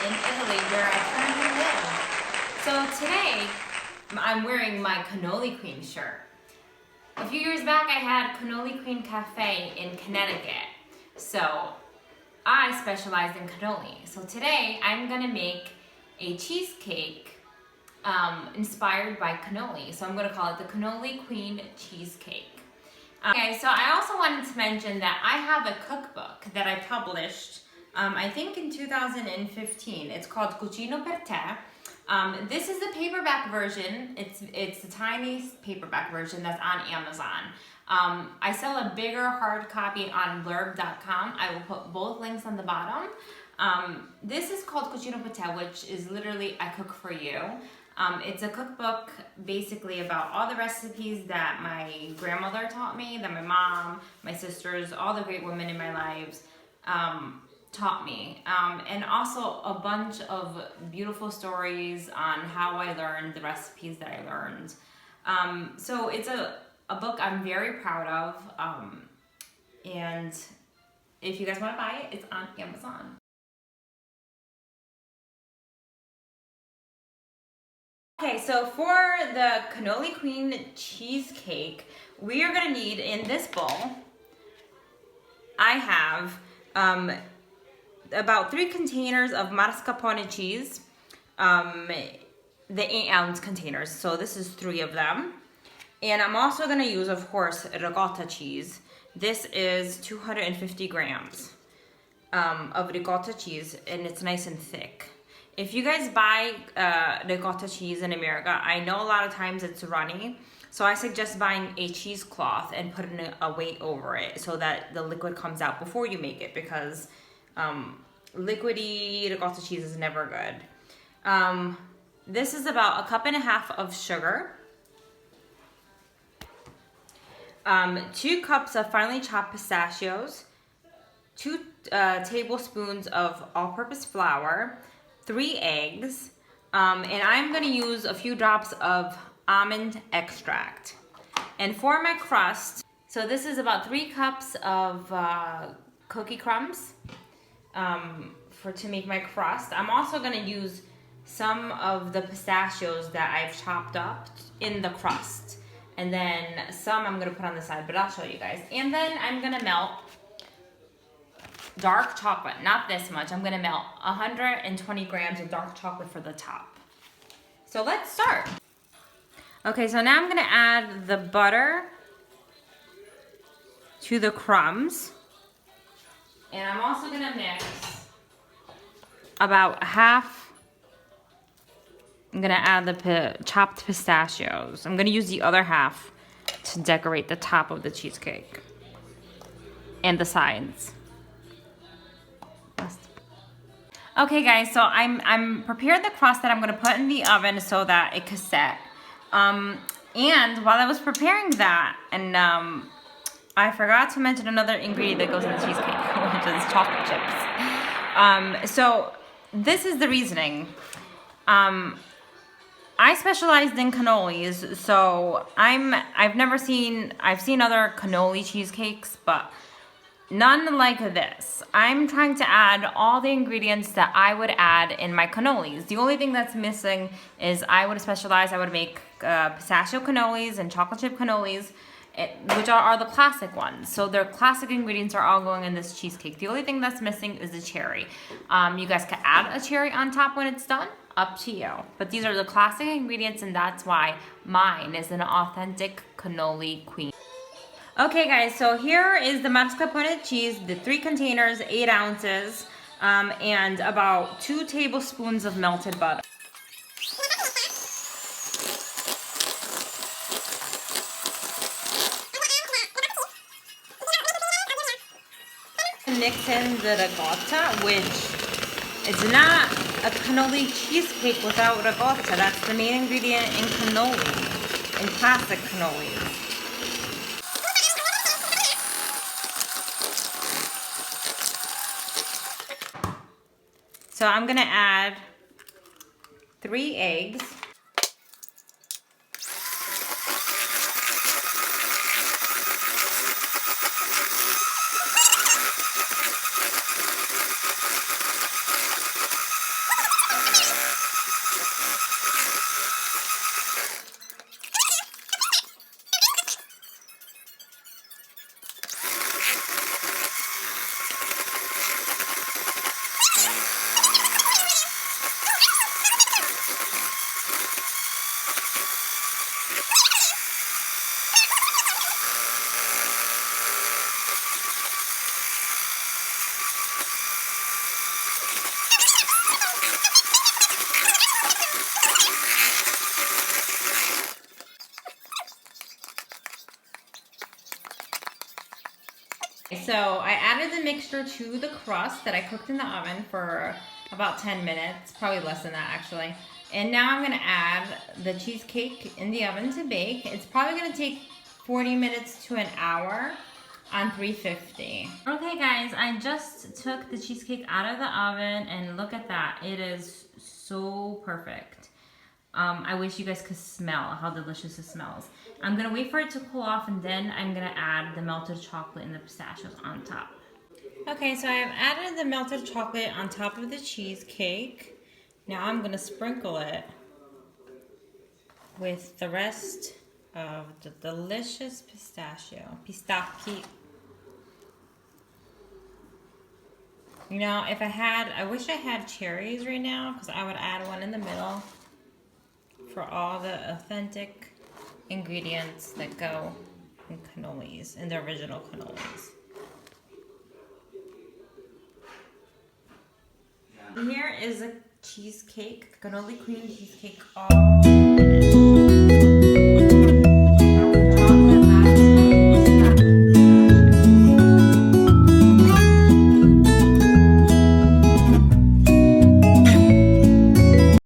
in Italy, where I currently live. So today, I'm wearing my Cannoli Queen shirt. A few years back, I had Cannoli Queen Cafe in Connecticut. So I specialized in cannoli. So today, I'm gonna make a cheesecake inspired by cannoli. So I'm gonna call it the Cannoli Queen Cheesecake. Okay, so I also wanted to mention that I have a cookbook that I published, I think in 2015. It's called Cucino per te. This is the paperback version. It's the tiny paperback version that's on Amazon. I sell a bigger hard copy on blurb.com. I will put both links on the bottom. This is called Cucino per te, which is literally I cook for you. It's a cookbook basically about all the recipes that my grandmother taught me, that my mom, my sisters, all the great women in my lives taught me. And also a bunch of beautiful stories on how I learned the recipes that I learned. So it's a book I'm very proud of. And if you guys want to buy it, it's on Amazon. Okay, so for the Cannoli Queen Cheesecake, we are gonna need, in this bowl, I have about 3 containers of mascarpone cheese, the 8-ounce containers, so this is 3 of them. And I'm also gonna use, of course, ricotta cheese. This is 250 grams of ricotta cheese, and it's nice and thick. If you guys buy ricotta cheese in America, I know a lot of times it's runny, so I suggest buying a cheesecloth and putting a weight over it so that the liquid comes out before you make it, because liquidy ricotta cheese is never good. This is about 1.5 cups of sugar, 2 cups of finely chopped pistachios, 2 tablespoons of all-purpose flour, 3 eggs, and I'm gonna use a few drops of almond extract. And for my crust, so this is about 3 cups of cookie crumbs to make my crust. I'm also gonna use some of the pistachios that I've chopped up in the crust. And then some I'm gonna put on the side, but I'll show you guys. And then I'm gonna melt dark chocolate, not this much. I'm gonna melt 120 grams of dark chocolate for the top. So let's start. Okay, so now I'm gonna add the butter to the crumbs. And I'm also gonna mix about half. I'm gonna add the chopped pistachios. I'm gonna use the other half to decorate the top of the cheesecake and the sides. Okay guys, so I'm prepared the crust that I'm gonna put in the oven so that it can set. And while I was preparing that, and I forgot to mention another ingredient that goes in the cheesecake, which is chocolate chips. So this is the reasoning. I specialized in cannolis, so I've seen other cannoli cheesecakes, but none like this. I'm trying to add all the ingredients that I would add in my cannolis. The only thing that's missing is I would make pistachio cannolis and chocolate chip cannolis, which are the classic ones. So their classic ingredients are all going in this cheesecake. The only thing that's missing is the cherry. You guys can add a cherry on top when it's done, up to you. But these are the classic ingredients, and that's why mine is an authentic Cannoli Queen. Okay guys, so here is the mascarpone cheese, the 3 containers, 8 ounces, and about 2 tablespoons of melted butter. Mix in the ricotta, which is not a cannoli cheesecake without ricotta. That's the main ingredient in cannoli, in classic cannolis. So I'm gonna add 3 eggs. So I added the mixture to the crust that I cooked in the oven for about 10 minutes, probably less than that actually. And now I'm gonna add the cheesecake in the oven to bake. It's probably gonna take 40 minutes to an hour on 350. Okay guys, I just took the cheesecake out of the oven and look at that. It is so perfect. I wish you guys could smell how delicious it smells. I'm gonna wait for it to cool off and then I'm gonna add the melted chocolate and the pistachios on top. Okay, so I've added the melted chocolate on top of the cheesecake. Now I'm gonna sprinkle it with the rest of the delicious pistachio. You know, if I wish I had cherries right now because I would add one in the middle for all the authentic ingredients that go in cannolis, in the original cannolis. Here is a cheesecake, Cannoli Queen Cheesecake, all